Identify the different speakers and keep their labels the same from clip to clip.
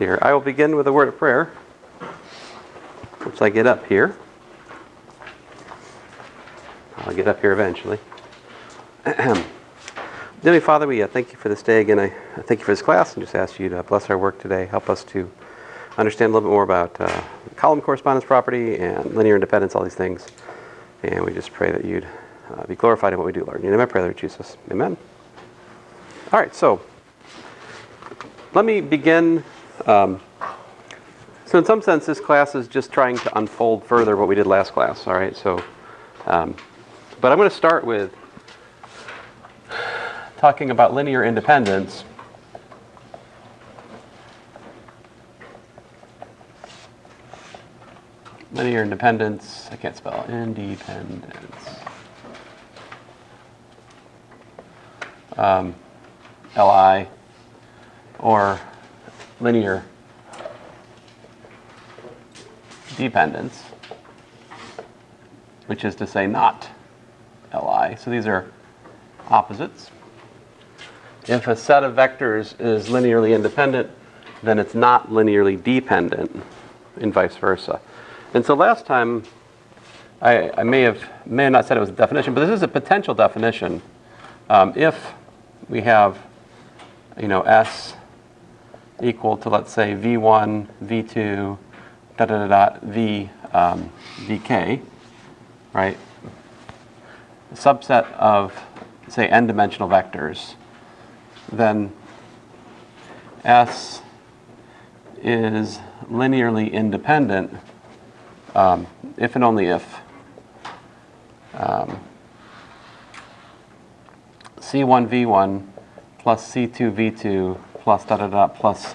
Speaker 1: here. I will begin with a word of prayer, which I get up here. I'll get up here eventually. Dearly Father, we thank you for this day again. I thank you for this class and just ask you to bless our work today. Help us to understand a little bit more about column correspondence property and linear independence, all these things. And we just pray that you'd be glorified in what we do, Lord. In your name I pray, Lord Jesus. Amen. All right, so let me begin. So in some sense, this class is just trying to unfold further what we did last class. All right, so, but I'm going to start with talking about linear independence. Linear independence, I can't spell independence. LI, or linear dependence, which is to say not Li. So these are opposites. If a set of vectors is linearly independent, then it's not linearly dependent, and vice versa. And so last time, I may have not said it was a definition, but this is a potential definition. If we have, S equal to, let's say, V1, V2, V, Vk, right? A subset of, say, n-dimensional vectors, then S is linearly independent if and only if C1V1 plus C2V2 plus plus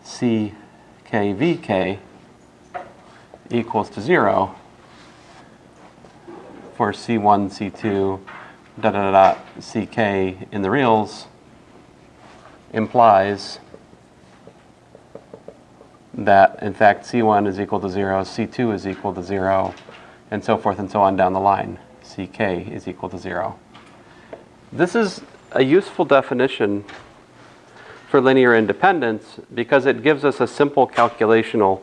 Speaker 1: CKVK equals to 0 for C1, C2, CK in the reals implies that, in fact, C1 is equal to 0, C2 is equal to 0, and so forth and so on down the line. CK is equal to 0. This is a useful definition for linear independence because it gives us a simple calculational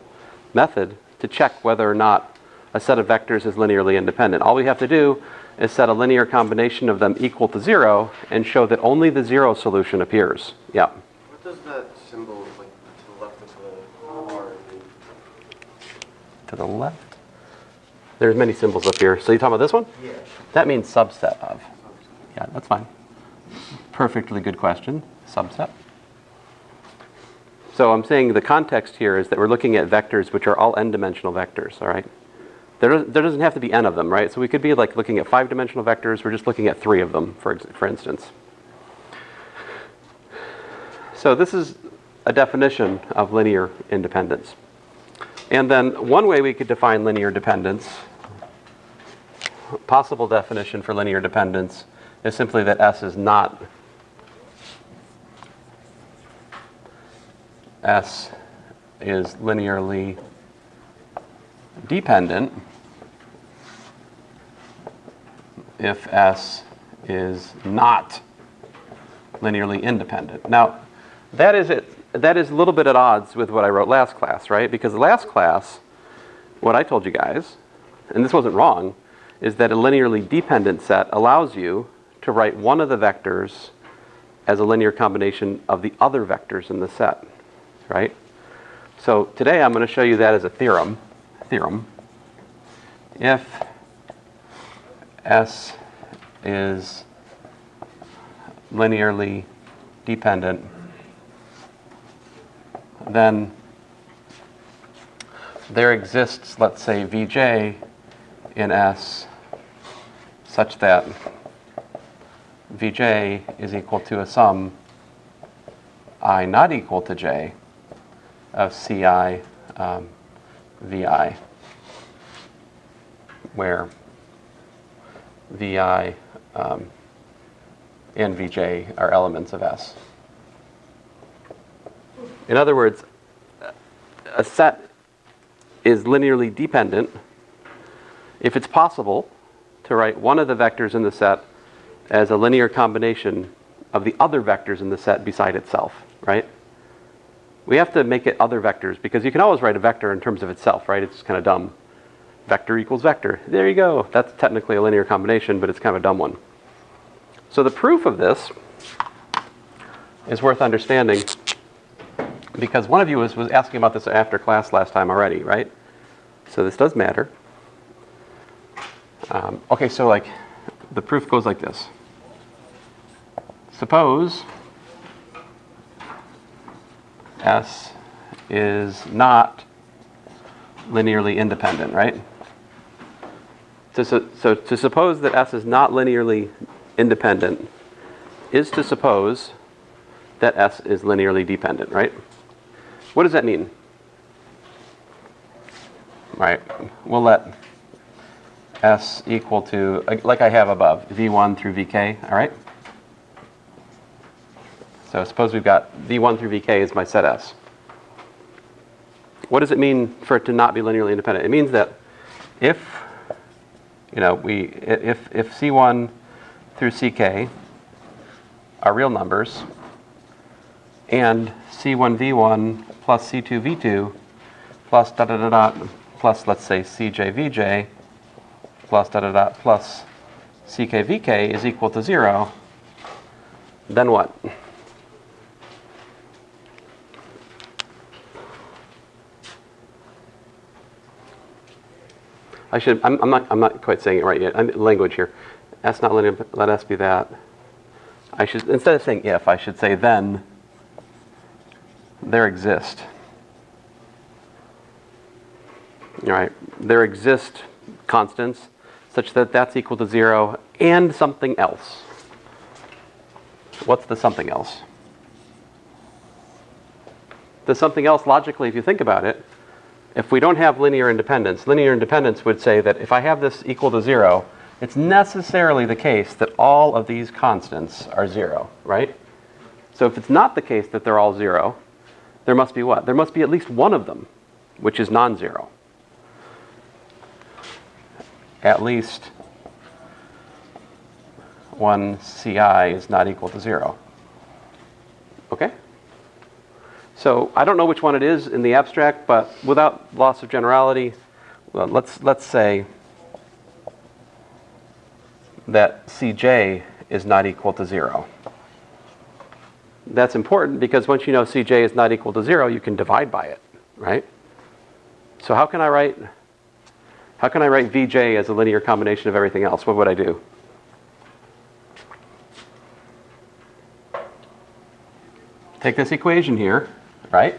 Speaker 1: method to check whether or not a set of vectors is linearly independent. All we have to do is set a linear combination of them equal to 0 and show that only the 0 solution appears. Yeah.
Speaker 2: What does that symbol, like, to the left of the R mean?
Speaker 1: To the left? There's many symbols up here. So you're talking about this one?
Speaker 2: Yeah.
Speaker 1: That means subset of. Yeah, that's fine. Perfectly good question. Subset. So I'm saying the context here is that we're looking at vectors which are all n-dimensional vectors, all right? There doesn't have to be n of them, right? So we could be like looking at 5-dimensional vectors. We're just looking at 3 of them, for instance. So this is a definition of linear independence. And then one way we could define linear dependence, possible definition for linear dependence, is simply that S is not S is linearly dependent if S is not linearly independent. Now, that is a little bit at odds with what I wrote last class, right? Because last class, what I told you guys, and this wasn't wrong, is that a linearly dependent set allows you to write one of the vectors as a linear combination of the other vectors in the set, right? So today I'm going to show you that as a theorem. If S is linearly dependent, then there exists, let's say, Vj in S such that Vj is equal to a sum I not equal to j of Ci Vi, where Vi and Vj are elements of S. In other words, a set is linearly dependent if it's possible to write one of the vectors in the set as a linear combination of the other vectors in the set beside itself, right? We have to make it other vectors because you can always write a vector in terms of itself, right? It's kind of dumb. Vector equals vector. There you go. That's technically a linear combination, but it's kind of a dumb one. So the proof of this is worth understanding because one of you was asking about this after class last time already, right? So this does matter. Okay, so like the proof goes like this. Suppose S is not linearly independent, right? So to suppose that S is not linearly independent is to suppose that S is linearly dependent, right? What does that mean? Right, we'll let S equal to, like I have above, V1 through Vk, all right? So suppose we've got V1 through Vk is my set S. What does it mean for it to not be linearly independent? It means that if, you know, if C1 through Ck are real numbers, and C1v1 plus C2v2 plus da da da da plus, let's say, CJvj plus da da da plus CKvk is equal to 0, then what? I'm not quite saying it right yet. Language here. S not linear, let S be that. I should, instead of saying if, I should say then there exist. All right, there exist constants such that that's equal to 0 and something else. What's the something else? The something else, logically, if you think about it, if we don't have linear independence would say that if I have this equal to 0, it's necessarily the case that all of these constants are 0, right? So if it's not the case that they're all 0, there must be what? There must be at least one of them, which is non-zero. At least one Ci is not equal to 0. Okay? So I don't know which one it is in the abstract, but without loss of generality, well, let's say that Cj is not equal to 0. That's important because once you know Cj is not equal to 0, you can divide by it, right? So how can I write Vj as a linear combination of everything else? What would I do? Take this equation here, right?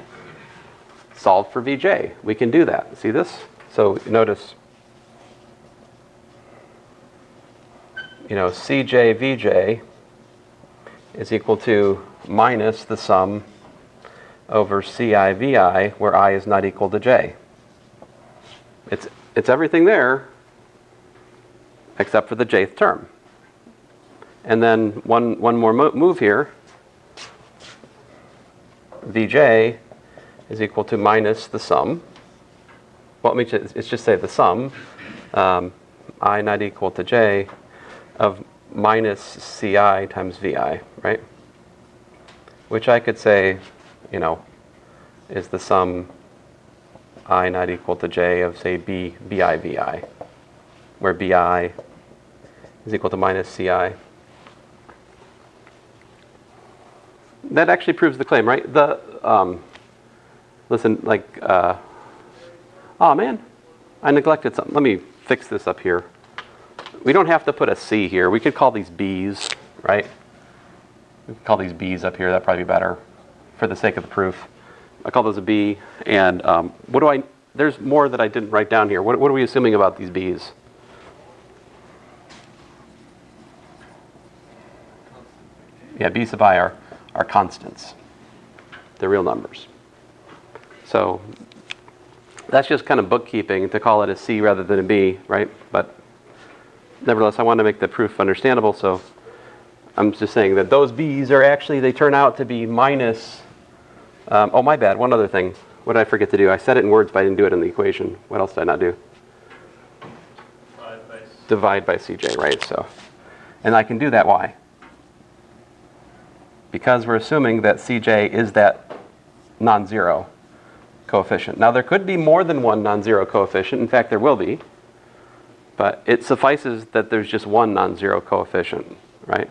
Speaker 1: Solve for Vj. We can do that. See this? So notice, you know, Cj Vj is equal to minus the sum over Ci Vi, where I is not equal to j. It's everything there except for the jth term. And then one more move here. Vj is equal to minus the sum. Well, let's just say the sum, I not equal to j, of minus Ci times Vi, right? Which I could say, you know, is the sum I not equal to j of, say, Bi Vi, where Bi is equal to minus Ci. That actually proves the claim, right? Listen, like, oh man, I neglected something. Let me fix this up here. We don't have to put a C here. We could call these B's, right? We could call these B's up here. That'd probably be better for the sake of the proof. I call those a B. And there's more that I didn't write down here. What are we assuming about these B's? Yeah, B sub I are constants. They're real numbers. So that's just kind of bookkeeping to call it a C rather than a B, right? But nevertheless, I want to make the proof understandable, so I'm just saying that those B's are actually, they turn out to be minus, oh my bad, one other thing. What did I forget to do? I said it in words, but I didn't do it in the equation. What else did I not do? Divide by Cj, right? So, and I can do that, why? Because we're assuming that Cj is that non-zero coefficient. Now there could be more than one non-zero coefficient. In fact, there will be. But it suffices that there's just one non-zero coefficient, right?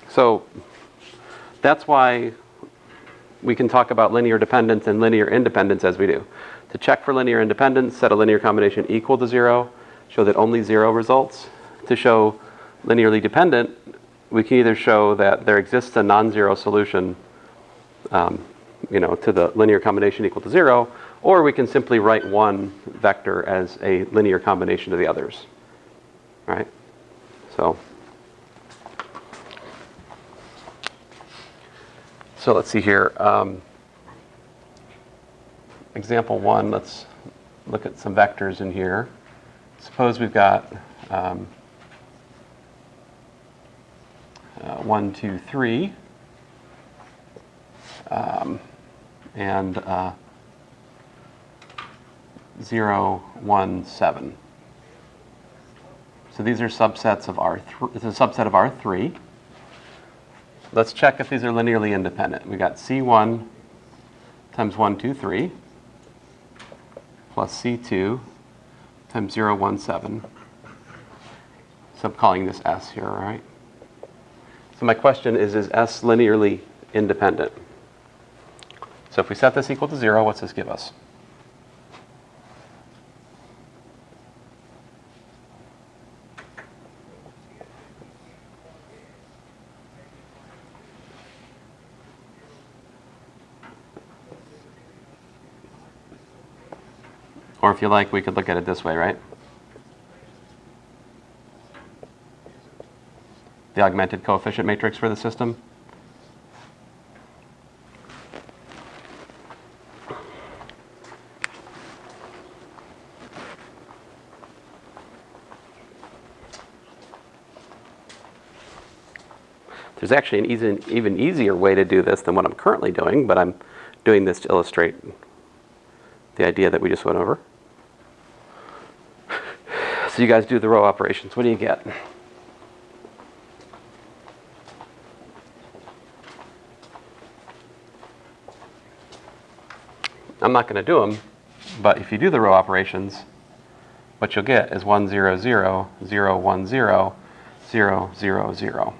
Speaker 1: So that's why we can talk about linear dependence and linear independence as we do. To check for linear independence, set a linear combination equal to 0, show that only 0 results. To show linearly dependent, we can either show that there exists a non-zero solution to the linear combination equal to 0, or we can simply write one vector as a linear combination of the others, right? So let's see here. Example 1, let's look at some vectors in here. Suppose we've got 1, 2, 3, and 0, 1, 7. So these are subsets of R3. It's a subset of R3. Let's check if these are linearly independent. We got C1 times 1, 2, 3 plus C2 times 0, 1, 7. So I'm calling this S here, all right? So my question is S linearly independent? So if we set this equal to 0, what's this give us? Or if you like, we could look at it this way, right? The augmented coefficient matrix for the system. There's actually an even easier way to do this than what I'm currently doing, but I'm doing this to illustrate the idea that we just went over. So you guys do the row operations. What do you get? I'm not going to do them, but if you do the row operations, what you'll get is 1, 0, 0, 0, 1, 0, 0, 0, 0.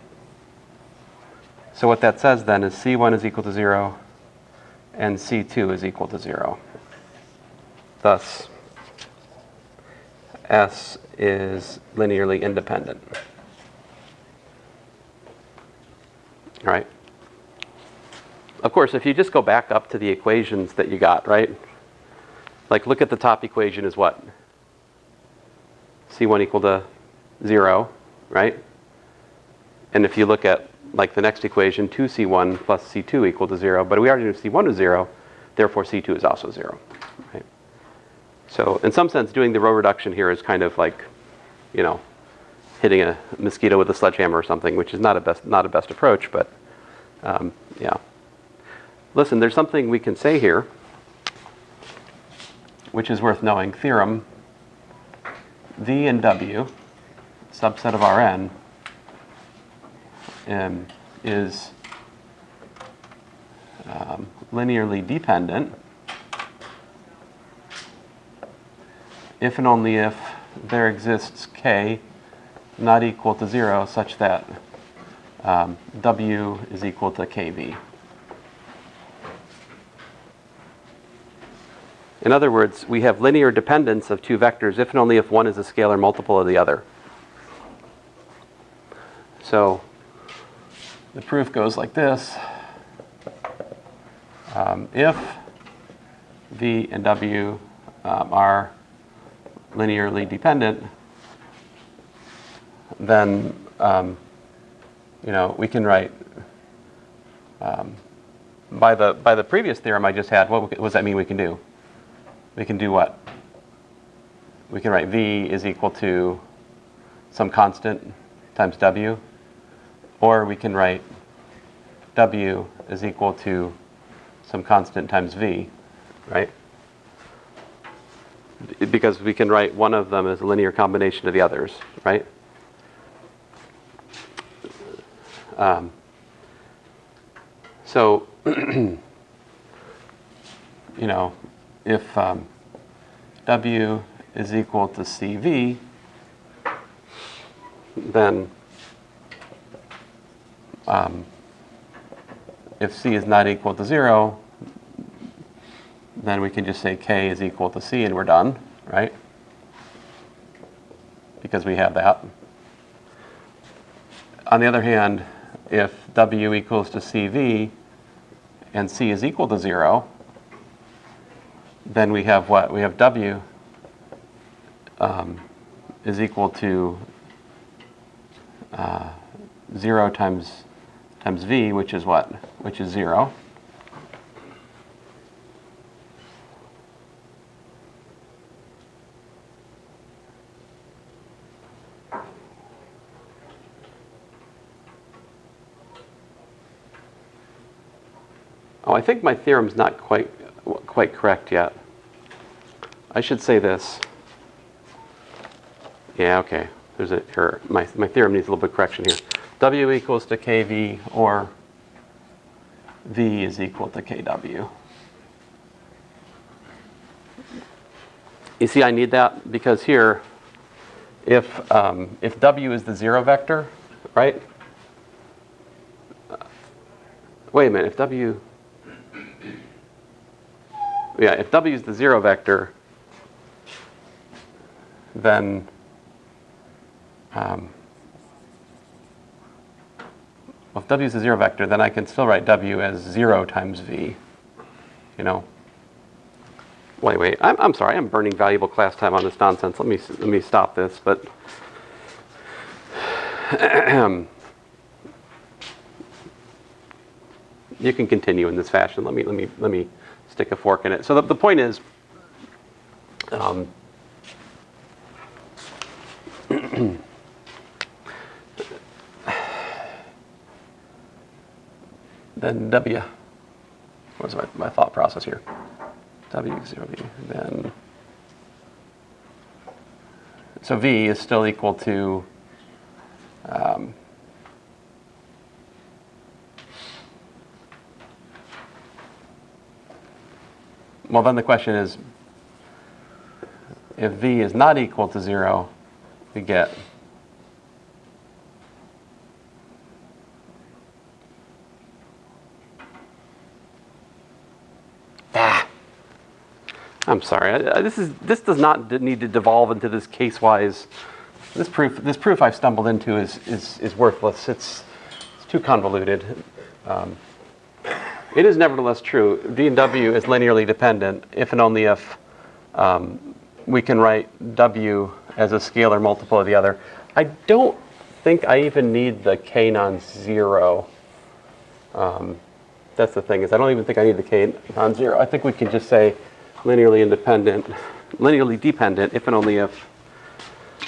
Speaker 1: So what that says then is C1 is equal to 0 and C2 is equal to 0. Thus, S is linearly independent. All right. Of course, if you just go back up to the equations that you got, right? Like look at the top equation is what? C1 equal to 0, right? And if you look at like the next equation, 2C1 plus C2 equal to 0, but we already knew C1 is 0, therefore C2 is also 0, right? So in some sense, doing the row reduction here is kind of like, hitting a mosquito with a sledgehammer or something, which is not a best approach, but yeah. Listen, there's something we can say here, which is worth knowing. Theorem, V and W, subset of Rn, is linearly dependent if and only if there exists k not equal to 0 such that W is equal to kV. In other words, we have linear dependence of two vectors if and only if one is a scalar multiple of the other. So the proof goes like this. If V and W are linearly dependent, then we can write by the previous theorem I just had. What does that mean we can do? We can do what? We can write V is equal to some constant times W, or we can write W is equal to some constant times V, right? Because we can write one of them as a linear combination of the others, right? So, if W is equal to CV, then if C is not equal to 0, then we can just say K is equal to C and we're done, right? Because we have that. On the other hand, if W equals to CV and C is equal to 0, then we have what? We have W is equal to 0 times V, which is what? Which is 0. Oh, I think my theorem's not quite correct yet. I should say this. Yeah, okay. There's an error. My theorem needs a little bit of correction here. W equals to KV, or V is equal to KW. You see, I need that because here, if W is the 0 vector, right? Wait a minute. If W is the 0 vector, then if W is a 0 vector, then I can still write W as 0 times V. Wait. I'm sorry. I'm burning valuable class time on this nonsense. Let me stop this. But you can continue in this fashion. Let me stick a fork in it. So the point is, then W, what's my thought process here? W0V, then, so V is still equal to, well, then the question is, if V is not equal to 0, we get I'm sorry. This does not need to devolve into this case-wise. This proof I've stumbled into is worthless. It's too convoluted. It is nevertheless true. V and W is linearly dependent if and only if we can write W as a scalar multiple of the other. I don't think I even need the K non-zero. That's the thing, is I don't even think I need the K non-zero. I think we can just say linearly dependent if and only if,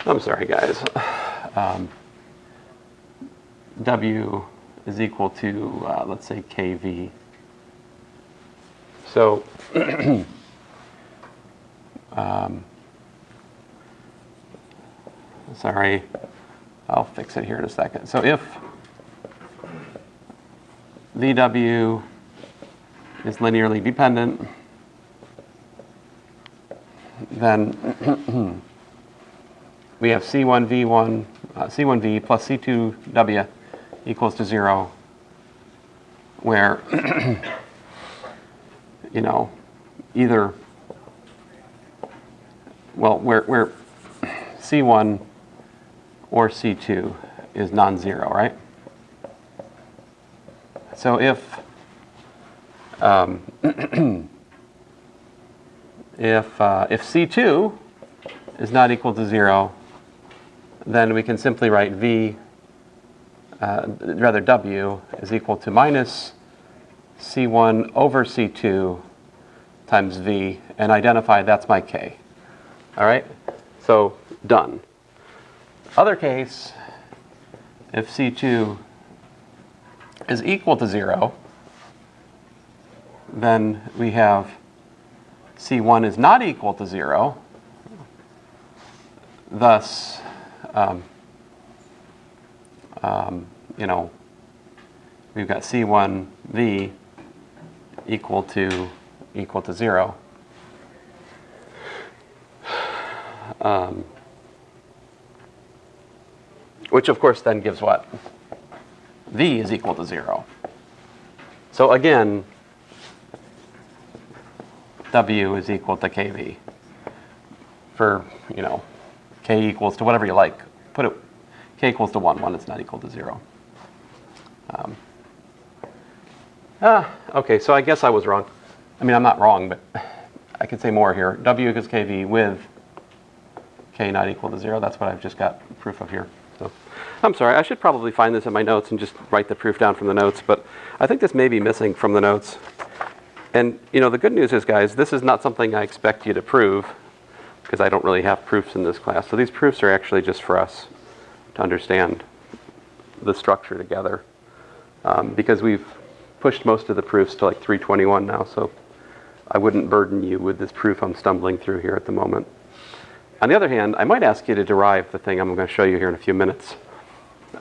Speaker 1: I'm sorry guys, W is equal to, let's say, KV. So, sorry, I'll fix it here in a second. So if VW is linearly dependent, then we have C1V plus C2W equals to 0, where either, well, where C1 or C2 is non-zero, right? So if if C2 is not equal to 0, then we can simply write W is equal to minus C1 over C2 times V, and identify that's my K. All right? So, done. Other case, if C2 is equal to 0, then we have C1 is not equal to 0, thus, we've got C1V equal to 0. Which of course then gives what? V is equal to 0. So again, W is equal to KV. For, K equals to whatever you like. Put it, K equals to 1, it's not equal to 0. Okay, so I guess I was wrong. I mean, I'm not wrong, but I could say more here. W equals KV with K not equal to 0. That's what I've just got proof of here. So, I'm sorry, I should probably find this in my notes and just write the proof down from the notes, but I think this may be missing from the notes. And, the good news is, guys, this is not something I expect you to prove, because I don't really have proofs in this class. So these proofs are actually just for us to understand the structure together. Because we've pushed most of the proofs to like 321 now, so I wouldn't burden you with this proof I'm stumbling through here at the moment. On the other hand, I might ask you to derive the thing I'm going to show you here in a few minutes.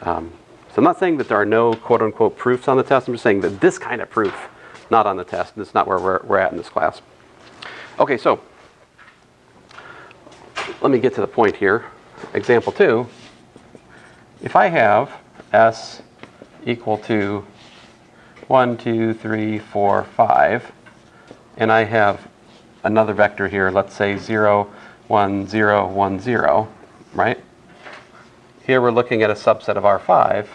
Speaker 1: So I'm not saying that there are no quote-unquote proofs on the test. I'm just saying that this kind of proof, not on the test. That's not where we're at in this class. Okay, so let me get to the point here. Example 2. If I have S equal to 1, 2, 3, 4, 5, and I have another vector here, let's say 0, 1, 0, 1, 0, right? Here we're looking at a subset of R5,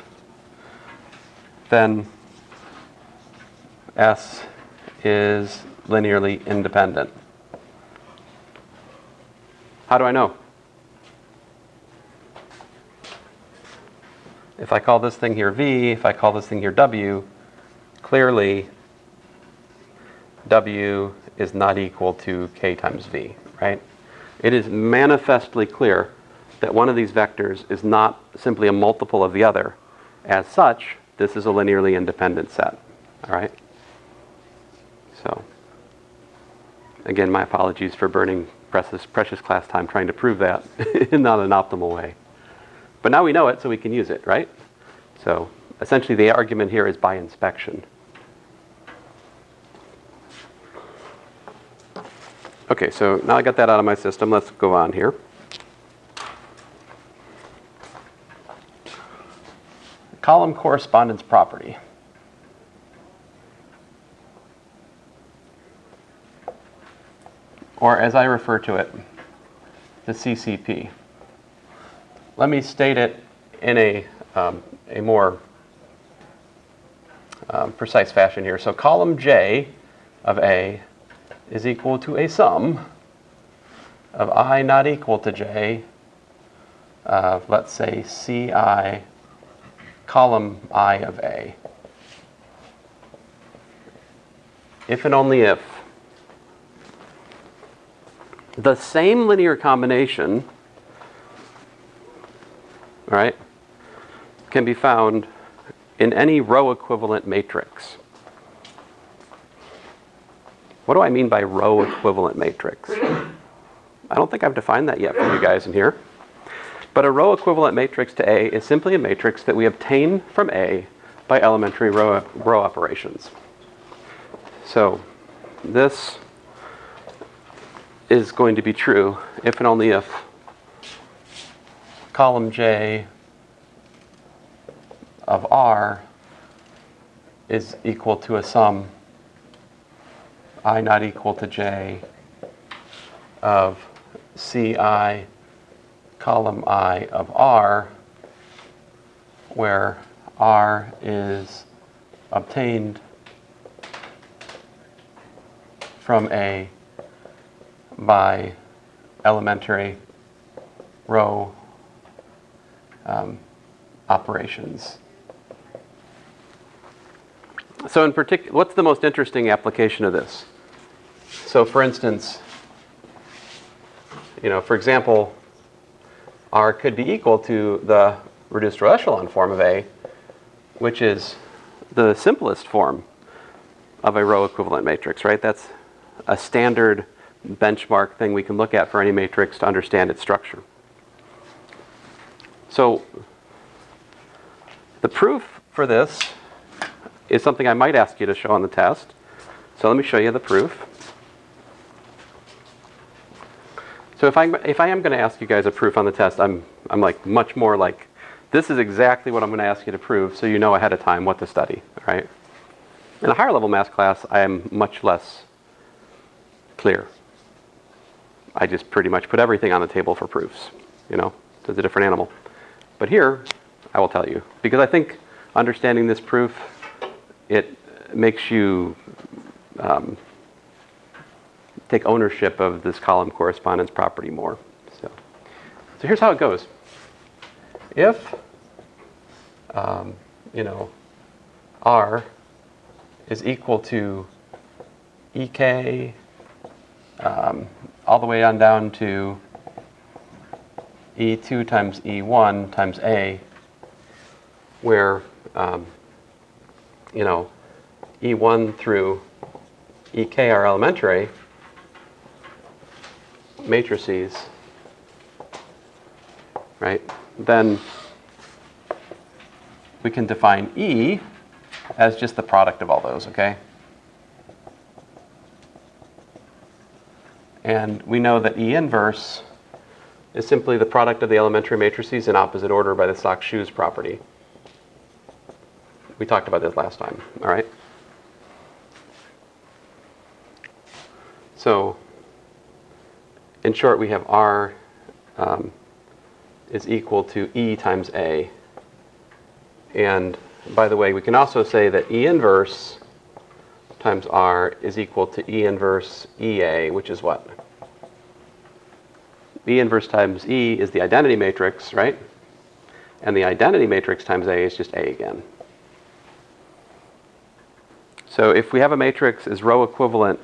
Speaker 1: then S is linearly independent. How do I know? If I call this thing here V, if I call this thing here W, clearly W is not equal to K times V, right? It is manifestly clear that one of these vectors is not simply a multiple of the other. As such, this is a linearly independent set, all right? So, again, my apologies for burning precious class time trying to prove that in not an optimal way. But now we know it, so we can use it, right? So, essentially the argument here is by inspection. Okay, so now I got that out of my system. Let's go on here. Column correspondence property. Or as I refer to it, the CCP. Let me state it in a more precise fashion here. So column J of A is equal to a sum of I not equal to J of, let's say, CI column I of A. If and only if the same linear combination, right, can be found in any row equivalent matrix. What do I mean by row equivalent matrix? I don't think I've defined that yet for you guys in here. But a row equivalent matrix to A is simply a matrix that we obtain from A by elementary row operations. So this is going to be true if and only if column J of R is equal to a sum I not equal to J of CI column I of R, where R is obtained from A by elementary row operations. So in particular, what's the most interesting application of this? So for instance, for example, R could be equal to the reduced row echelon form of A, which is the simplest form of a row equivalent matrix, right? That's a standard benchmark thing we can look at for any matrix to understand its structure. So the proof for this is something I might ask you to show on the test. So let me show you the proof. So if I am going to ask you guys a proof on the test, I'm like much more like, this is exactly what I'm going to ask you to prove, so you know ahead of time what to study, all right? In a higher level math class, I am much less clear. I just pretty much put everything on the table for proofs, you know? It's a different animal. But here, I will tell you, because I think understanding this proof, it makes you take ownership of this column correspondence property more. So here's how it goes. If, you know, R is equal to EK all the way on down to E2 times E1 times A, where, you know, E1 through EK are elementary matrices, right? Then we can define E as just the product of all those, okay? And we know that E inverse is simply the product of the elementary matrices in opposite order by the Stock-Shoes property. We talked about this last time, all right? So, in short, we have R is equal to E times A. And by the way, we can also say that E inverse times R is equal to E inverse EA, which is what? E inverse times E is the identity matrix, right? And the identity matrix times A is just A again. So if we have a matrix is row equivalent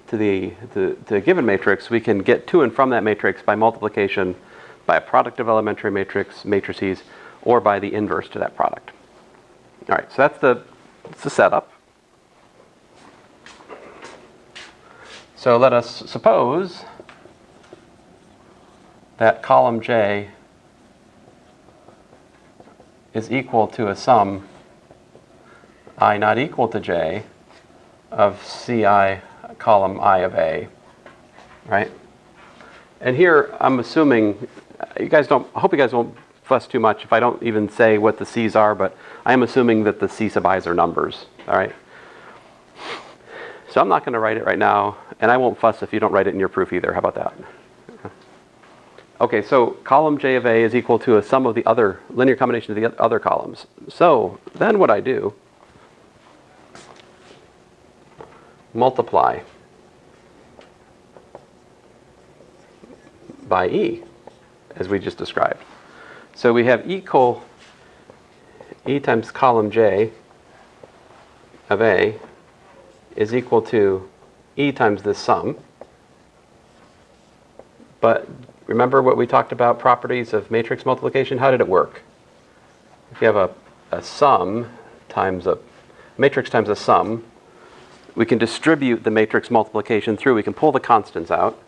Speaker 1: to a given matrix, we can get to and from that matrix by multiplication by a product of elementary matrices or by the inverse to that product. All right, so that's the setup. So let us suppose that column J is equal to a sum I not equal to J of Ci column I of A, right? And here I'm assuming, I hope you guys won't fuss too much if I don't even say what the C's are, but I am assuming that the C sub i's are numbers, all right? So I'm not going to write it right now, and I won't fuss if you don't write it in your proof either. How about that? Okay, so column J of A is equal to a sum of the other, linear combination of the other columns. So then what I do, multiply by E, as we just described. So we have E times column J of A is equal to E times this sum. But remember what we talked about, properties of matrix multiplication? How did it work? If you have a sum times a matrix times a sum, we can distribute the matrix multiplication through. We can pull the constants out.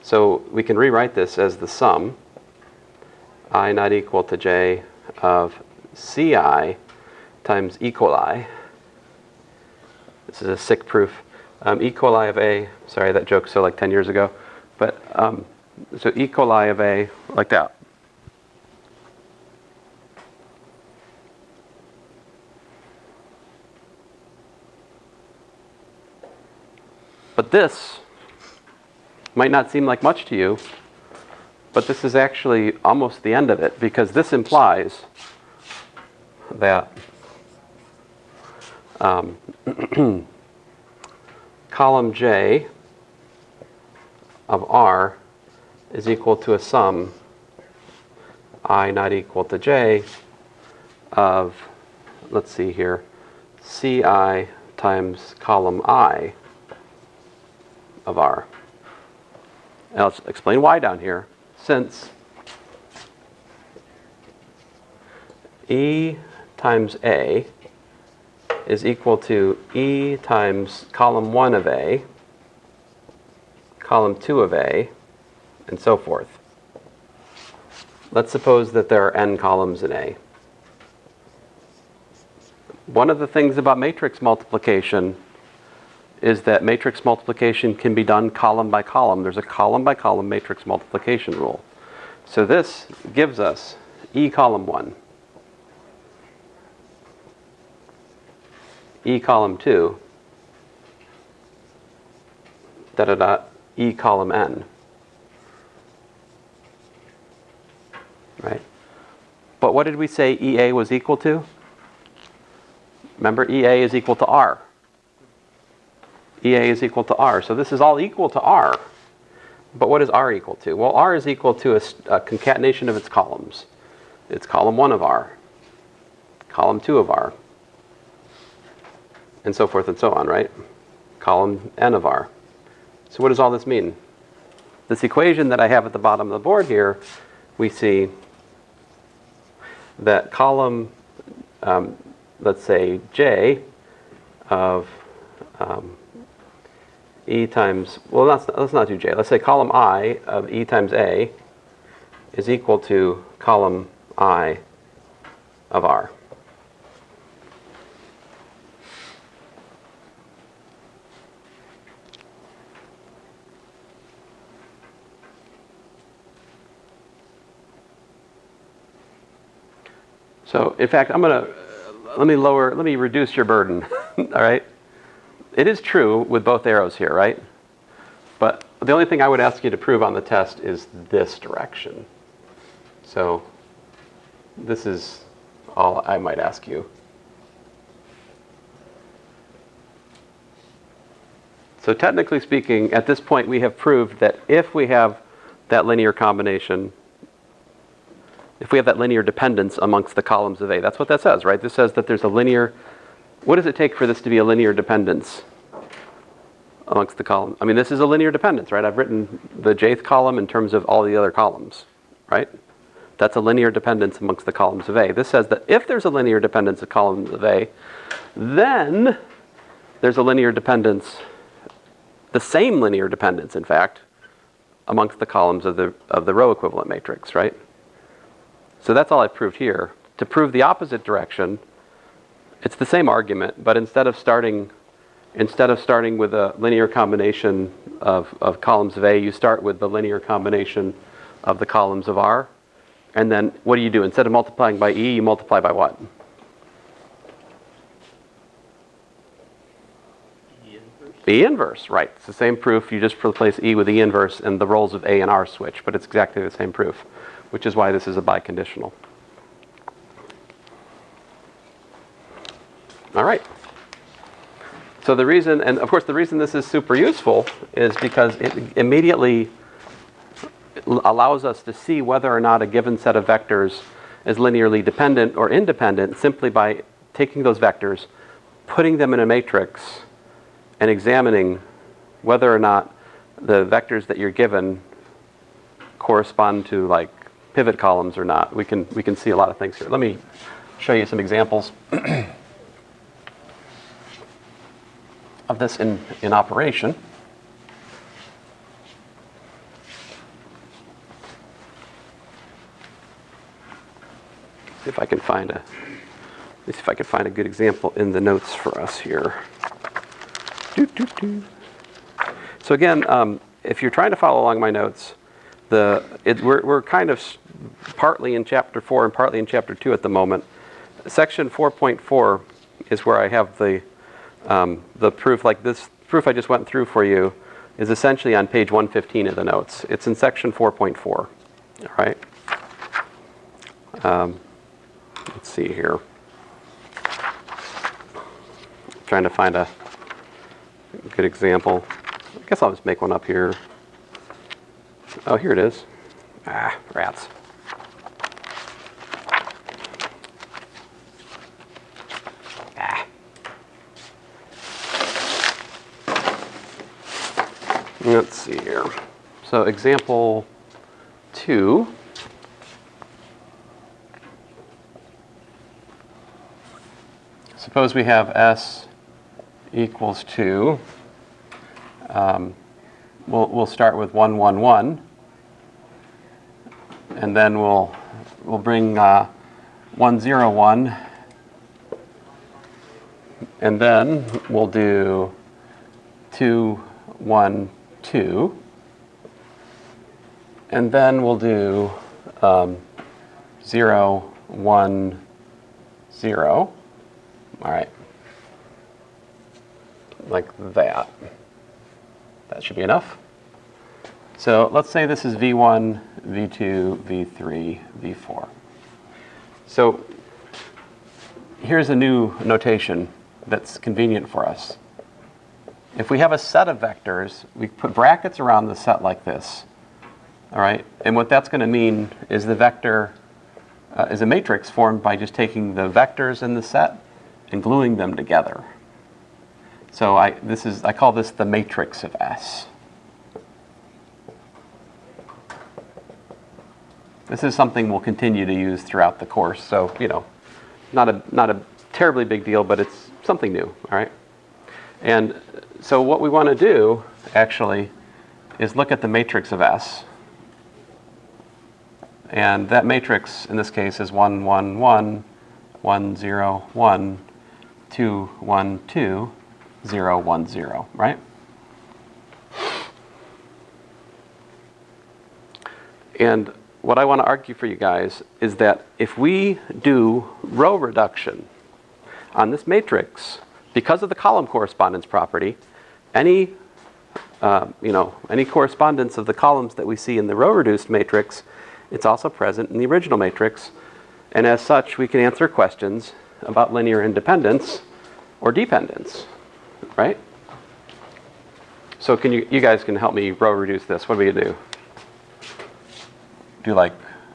Speaker 1: So we can rewrite this as the sum, I not equal to J of Ci times E coli. This is a sick proof. E coli of A, sorry, that joke's so like 10 years ago. But so E coli of A, like that. But this might not seem like much to you, but this is actually almost the end of it, because this implies that column J of R is equal to a sum I not equal to J of, let's see here, Ci times column I of R. And I'll explain why down here. Since E times A is equal to E times column 1 of A, column 2 of A, and so forth. Let's suppose that there are n columns in A. One of the things about matrix multiplication is that matrix multiplication can be done column by column. There's a column by column matrix multiplication rule. So this gives us E column 1, E column 2, da da da, E column n. Right? But what did we say EA was equal to? Remember, EA is equal to R. EA is equal to R. So this is all equal to R. But what is R equal to? Well, R is equal to a concatenation of its columns. It's column 1 of R, column 2 of R, and so forth and so on, right? Column n of R. So what does all this mean? This equation that I have at the bottom of the board here, we see that column, let's say J of E times, well, let's not do J. Let's say column I of E times A is equal to column I of R. So, in fact, let me reduce your burden, all right? It is true with both arrows here, right? But the only thing I would ask you to prove on the test is this direction. So, this is all I might ask you. So technically speaking, at this point we have proved that if we have that linear combination, if we have that linear dependence amongst the columns of A, that's what that says, right? This says that there's a linear, what does it take for this to be a linear dependence amongst the columns? I mean, this is a linear dependence, right? I've written the jth column in terms of all the other columns, right? That's a linear dependence amongst the columns of A. This says that if there's a linear dependence of columns of A, then there's a linear dependence, the same linear dependence, in fact, amongst the columns of the row equivalent matrix, right? So that's all I've proved here. To prove the opposite direction, it's the same argument, but instead of starting with a linear combination of columns of A, you start with the linear combination of the columns of R. And then what do you do? Instead of multiplying by E, you multiply by what?
Speaker 2: E inverse.
Speaker 1: E inverse, right. It's the same proof. You just replace E with E inverse and the roles of A and R switch, but it's exactly the same proof, which is why this is a biconditional. All right. So the reason, and of course the reason this is super useful is because it immediately allows us to see whether or not a given set of vectors is linearly dependent or independent simply by taking those vectors, putting them in a matrix, and examining whether or not the vectors that you're given correspond to like pivot columns or not. We can see a lot of things here. Let me show you some examples of this in operation. See if I can find a good example in the notes for us here. So again, if you're trying to follow along my notes, we're kind of partly in chapter 4 and partly in chapter 2 at the moment. Section 4.4 is where I have the proof, like this proof I just went through for you is essentially on page 115 of the notes. It's in section 4.4, all right? Let's see here. I'm trying to find a good example. I guess I'll just make one up here. Oh, here it is. Ah, rats. Ah. Let's see here. So example 2. Suppose we have S equals 2. We'll start with 1, 1, 1. And then we'll bring 1, 0, 1 And then we'll do 2, 1, 2. And then we'll do 0, 1, 0. All right. Like that. That should be enough. So let's say this is V1, V2, V3, V4. So here's a new notation that's convenient for us. If we have a set of vectors, we put brackets around the set like this. All right? And what that's going to mean is the vector is a matrix formed by just taking the vectors in the set and gluing them together. So I call this the matrix of S. This is something we'll continue to use throughout the course. So, not a terribly big deal, but it's something new, all right? And so what we want to do, actually, is look at the matrix of S. And that matrix, in this case, is 1, 1, 1, 1, 0, 1, 2, 1, 2, 0, 1, 0, right? And what I want to argue for you guys is that if we do row reduction on this matrix, because of the column correspondence property, any correspondence of the columns that we see in the row reduced matrix, it's also present in the original matrix. And as such, we can answer questions about linear independence or dependence, right? So you guys can help me row reduce this. What do we do? Do like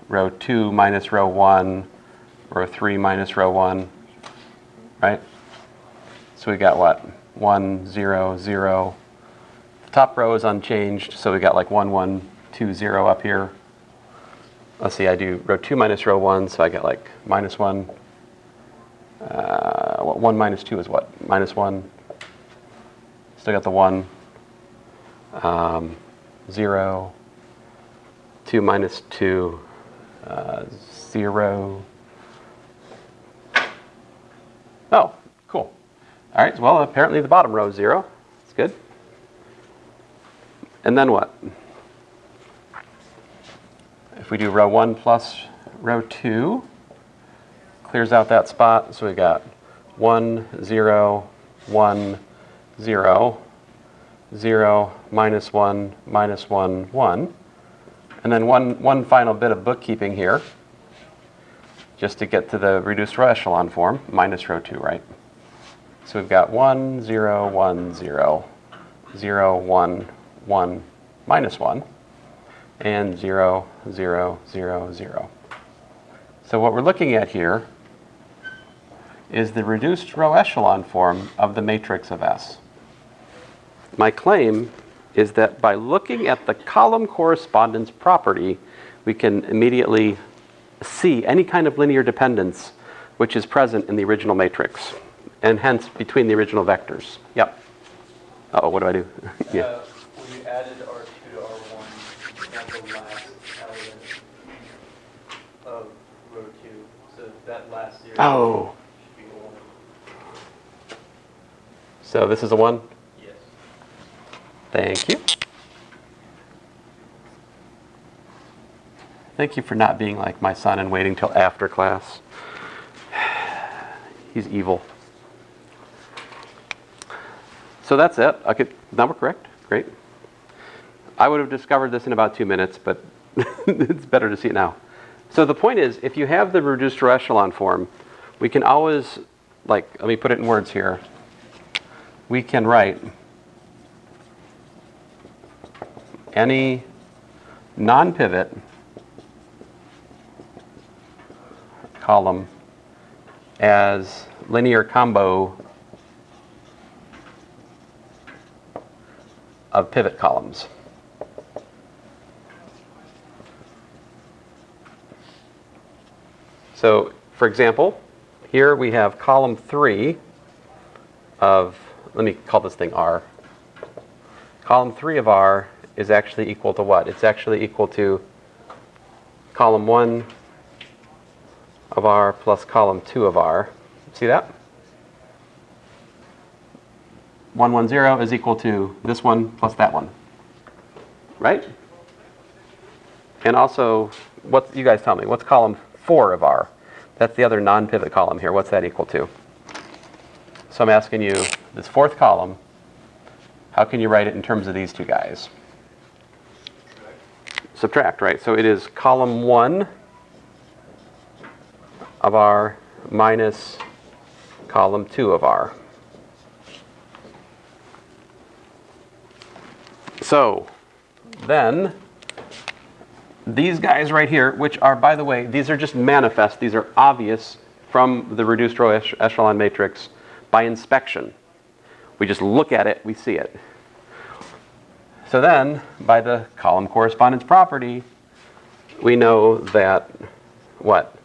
Speaker 1: row 2 minus row 1, row 3 minus row 1, right? So we got what? 1, 0, 0. The top row is unchanged, so we got like 1, 1, 2, 0 up here. Let's see, I do row 2 minus row 1, so I get like minus 1. 1 minus 2 is what? Minus 1. Still got the 1. 0. 2 minus 2, 0. Oh, cool. All right, well, apparently the bottom row is 0. That's good. And then what? If we do row 1 plus row 2, clears out that spot, so we got 1, 0, 1, 0, 0, minus 1, minus 1, 1. And then one final bit of bookkeeping here, just to get to the reduced row echelon form, minus row 2, right? So we've got 1, 0, 1, 0, 0, 1, 1, minus 1, and 0, 0, 0, 0. So what we're looking at here is the reduced row echelon form of the matrix of S. My claim is that by looking at the column correspondence property, we can immediately see any kind of linear dependence which is present in the original matrix, and hence between the original vectors. Yep. Uh-oh, what do I do? Yeah.
Speaker 2: We added R2 to R1, got the last element of row 2. So that last 0 should be a 1.
Speaker 1: So this is a 1?
Speaker 2: Yes.
Speaker 1: Thank you. Thank you for not being like my son and waiting till after class. He's evil. So that's it. Okay, now we're correct. Great. I would have discovered this in about 2 minutes, but it's better to see it now. So the point is, if you have the reduced row echelon form, we can always, let me put it in words here. We can write any non-pivot column as linear combo of pivot columns. So, for example, here we have column 3 of, let me call this thing R. Column 3 of R is actually equal to what? It's actually equal to column 1 of R plus column 2 of R. See that? 110 is equal to this one plus that one, right? And also, you guys tell me, what's column 4 of R? That's the other non-pivot column here. What's that equal to? So I'm asking you, this 4th column, how can you write it in terms of these two guys? Subtract, right? So it is column 1 of R minus column 2 of R. So then, these guys right here, which are, by the way, these are just manifest, these are obvious from the reduced row echelon matrix by inspection. We just look at it, we see it. So then, by the column correspondence property, we know that, what?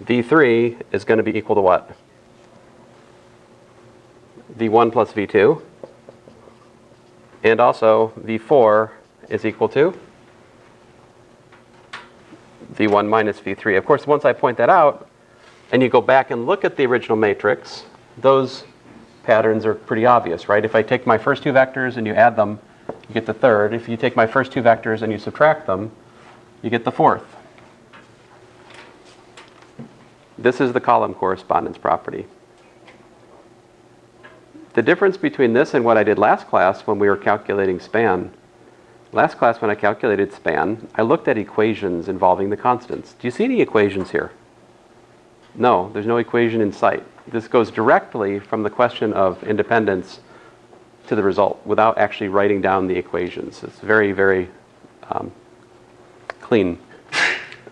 Speaker 1: V3 is going to be equal to what? V1 plus V2. And also, V4 is equal to V1 minus V3. Of course, once I point that out, and you go back and look at the original matrix, those patterns are pretty obvious, right? If I take my first 2 vectors and you add them, you get the 3rd. If you take my first 2 vectors and you subtract them, you get the 4th. This is the column correspondence property. The difference between this and what I did last class when we were calculating span, last class when I calculated span, I looked at equations involving the constants. Do you see any equations here? No, there's no equation in sight. This goes directly from the question of independence to the result without actually writing down the equations. It's very, very clean.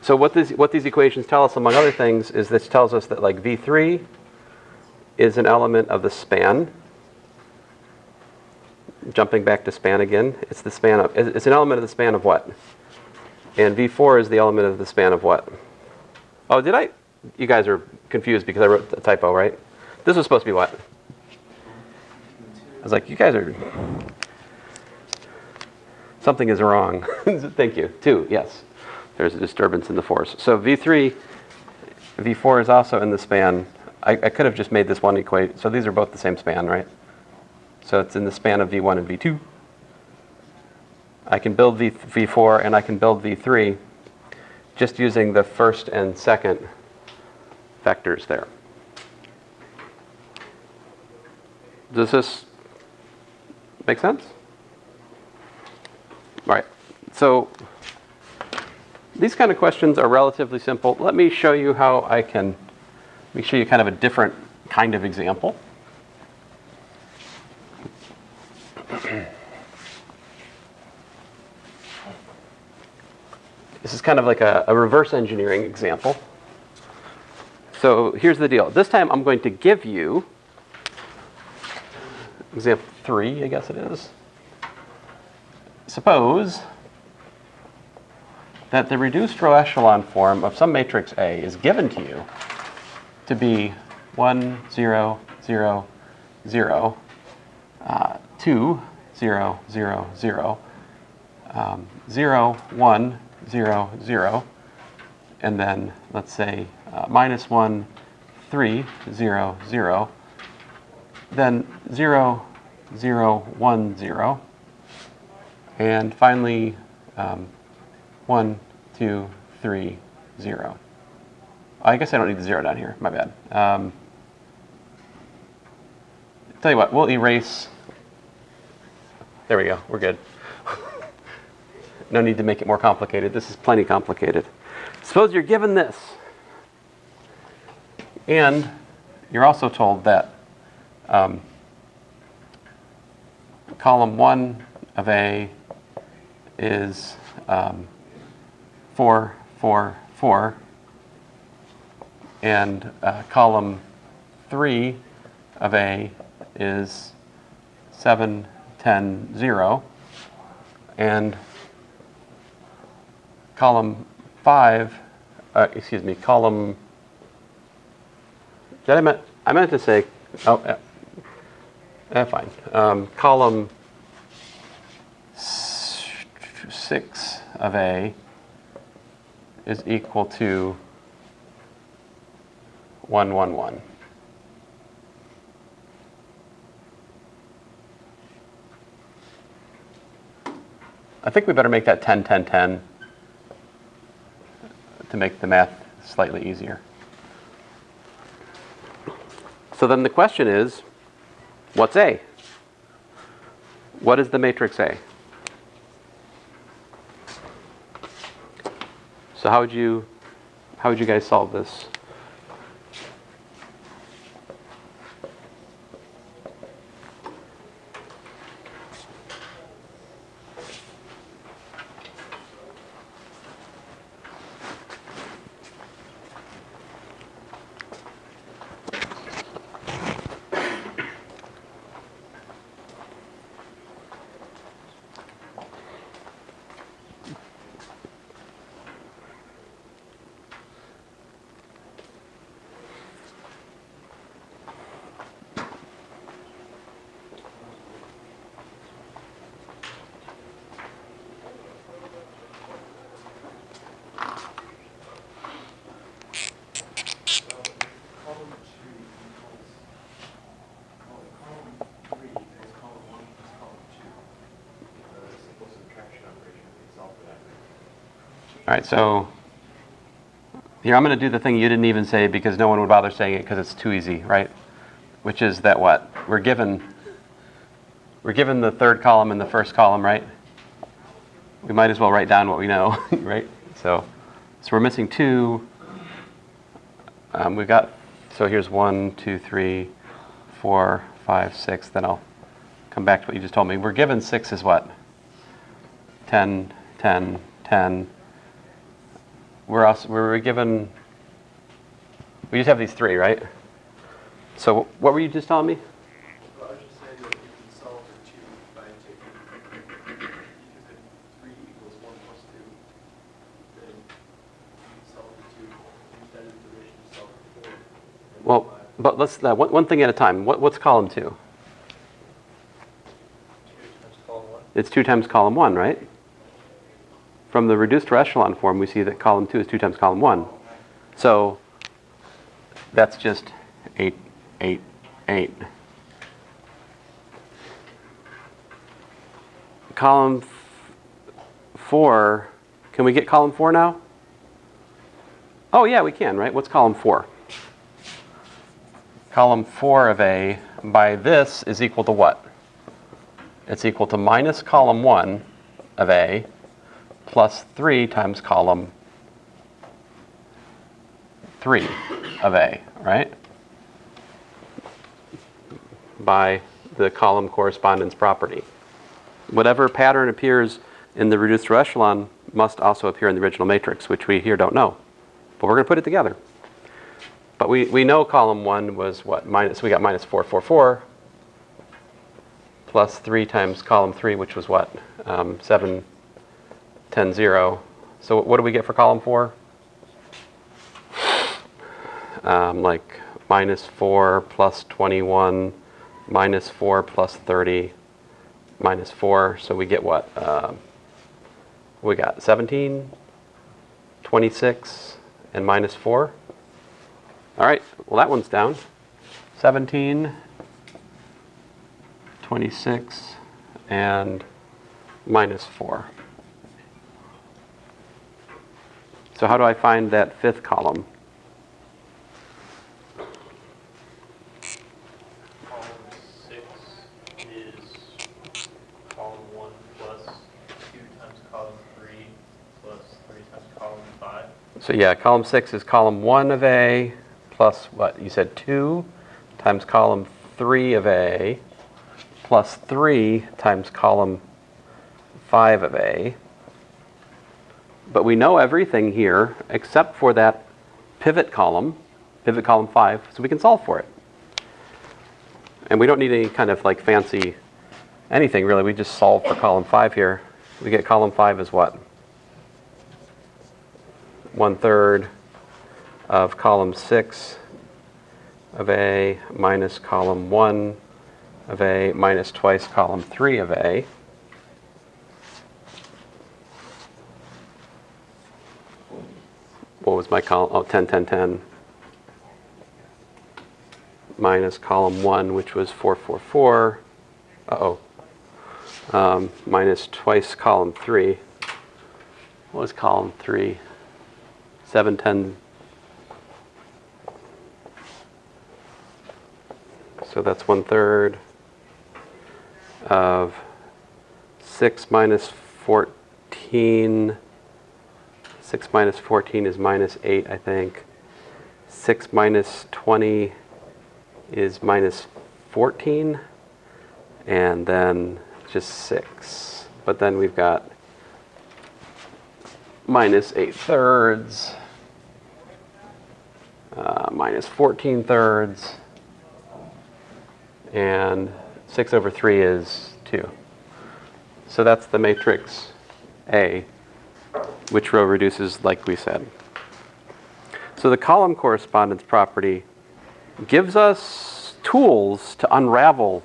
Speaker 1: So what these equations tell us, among other things, is this tells us that like V3 is an element of the span. Jumping back to span again, it's an element of the span of what? And V4 is the element of the span of what? Oh, you guys are confused because I wrote a typo, right? This was supposed to be what? I was like, you guys are, something is wrong. Thank you. 2, yes. There's a disturbance in the force. So V4 is also in the span. I could have just made this one equate. So these are both the same span, right? So it's in the span of V1 and V2. I can build V4 and I can build V3 just using the first and second vectors there. Does this make sense? All right. So these kind of questions are relatively simple. Let me show you how I can show you kind of a different kind of example. This is kind of like a reverse engineering example. So here's the deal. This time I'm going to give you example 3, I guess it is. Suppose that the reduced row echelon form of some matrix A is given to you to be 1, 0, 0, 0, 2, 0, 0, 0, 0, 1, 0, 0, and then let's say -1, 3, 0, 0, then 0, 0, 1, 0, and finally 1, 2, 3, 0. I guess I don't need the 0 down here, my bad. Tell you what, we'll erase. There we go, we're good. No need to make it more complicated. This is plenty complicated. Suppose you're given this. And you're also told that column 1 of A is 4, 4, 4. And column 3 of A is 7, 10, 0. And column 5, column, I meant to say, fine. Column 6 of A is equal to 1, 1, 1. I think we better make that 10, 10, 10 to make the math slightly easier. So then the question is, what's A? What is the matrix A? So how would you guys solve this? All right, so here I'm going to do the thing you didn't even say because no one would bother saying it because it's too easy, right? Which is that what? We're given the third column and the first column, right? We might as well write down what we know, right? So we're missing 2. So here's 1, 2, 3, 4, 5, 6. Then I'll come back to what you just told me. We're given 6 is what? 10, 10, 10. We're given, we just have these 3, right? So what were you just telling me?
Speaker 2: Well, I was just saying that you can solve for 2 by taking, because if 3 equals 1 plus 2, then you can solve for 2. That is the ratio to solve for 4.
Speaker 1: Well, but let's, one thing at a time. What's column 2?
Speaker 2: 2 times column 1.
Speaker 1: It's 2 times column 1, right? From the reduced to echelon form, we see that column 2 is 2 times column 1. So that's just 8, 8, 8. Column 4, can we get column 4 now? Oh yeah, we can, right? What's column 4? Column 4 of A by this is equal to what? It's equal to minus column 1 of A plus 3 times column 3 of A, right? By the column correspondence property. Whatever pattern appears in the reduced to echelon must also appear in the original matrix, which we here don't know. But we're going to put it together. But we know column 1 was what? We got minus 4, 4, 4 plus 3 times column 3, which was what? 7, 10, 0. So what do we get for column 4? Like minus 4 plus 21, minus 4 plus 30, minus 4. So we get what? We got 17, 26, and minus 4. All right, well that one's down. 17, 26, and minus 4. So how do I find that 5th column?
Speaker 2: Column 6 is column 1 plus 2 times column 3 plus 3 times column 5.
Speaker 1: So yeah, column 6 is column 1 of A plus what? You said 2 times column 3 of A plus 3 times column 5 of A. But we know everything here except for that pivot column 5, so we can solve for it. And we don't need any kind of like fancy anything really, we just solve for column 5 here. We get column 5 is what? 1/3 of column 6 of A minus column 1 of A minus twice column 3 of A. What was my column? Oh, 10, 10, 10. Minus column 1, which was 4, 4, 4. Uh-oh. minus twice column 3. What was column 3? 7, 10. So that's 1/3 of 6 minus 14. 6 minus 14 is minus 8, I think. 6 minus 20 is minus 14. And then just 6. But then we've got minus 8/3, minus 14/3, and 6 over 3 is 2. So that's the matrix A, which row reduces like we said. So the column correspondence property gives us tools to unravel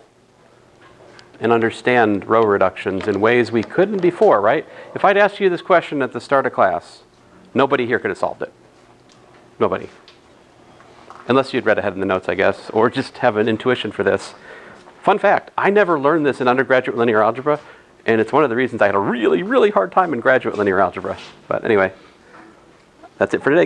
Speaker 1: and understand row reductions in ways we couldn't before, right? If I'd asked you this question at the start of class, nobody here could have solved it. Nobody. Unless you'd read ahead in the notes, I guess, or just have an intuition for this. Fun fact, I never learned this in undergraduate linear algebra, and it's one of the reasons I had a really, really hard time in graduate linear algebra. But anyway, that's it for today, guys.